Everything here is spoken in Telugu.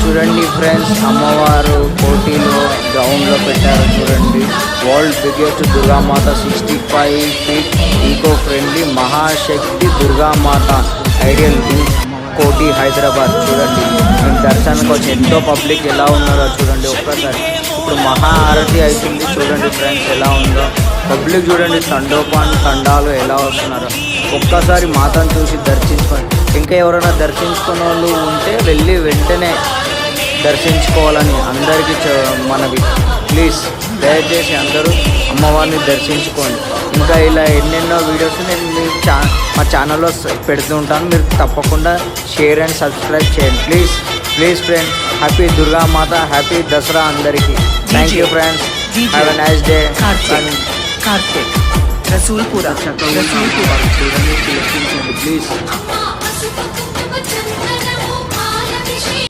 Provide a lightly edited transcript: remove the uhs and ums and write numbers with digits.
చూడండి ఫ్రెండ్స్, అమ్మవారు పోటీలో గ్రౌండ్లో పెట్టారు చూడండి. World biggest Durgamata 65 feet eco friendly Mahashakti Durgamata ideal Koti Hyderabad. చూడండి మేము దర్శనానికి వచ్చి ఎంతో పబ్లిక్ ఎలా ఉన్నారో చూడండి ఒక్కసారి. ఇప్పుడు మహా ఆరతి అవుతుంది చూడండి ఫ్రెండ్స్ ఎలా ఉందో పబ్లిక్. చూడండి తండాలు ఎలా వస్తున్నారో ఒక్కసారి మాతను చూసి దర్శించుకోండి. ఇంకా ఎవరైనా దర్శించుకునే వాళ్ళు ఉంటే వెళ్ళి వెంటనే దర్శించుకోవాలని అందరికీ మనవి. ప్లీజ్ దయచేసి అందరూ అమ్మవారిని దర్శించుకోండి. ఇంకా ఇలా ఎన్నెన్నో వీడియోస్ నేను మా ఛానల్లో పెడుతూ ఉంటాను. మీరు తప్పకుండా షేర్ అండ్ సబ్స్క్రైబ్ చేయండి please friend. Happy Durgamata, happy Dasara అందరికీ. Thank you friends, have a nice day. Karthik Rasoolpura చూడండి ప్లీజ్.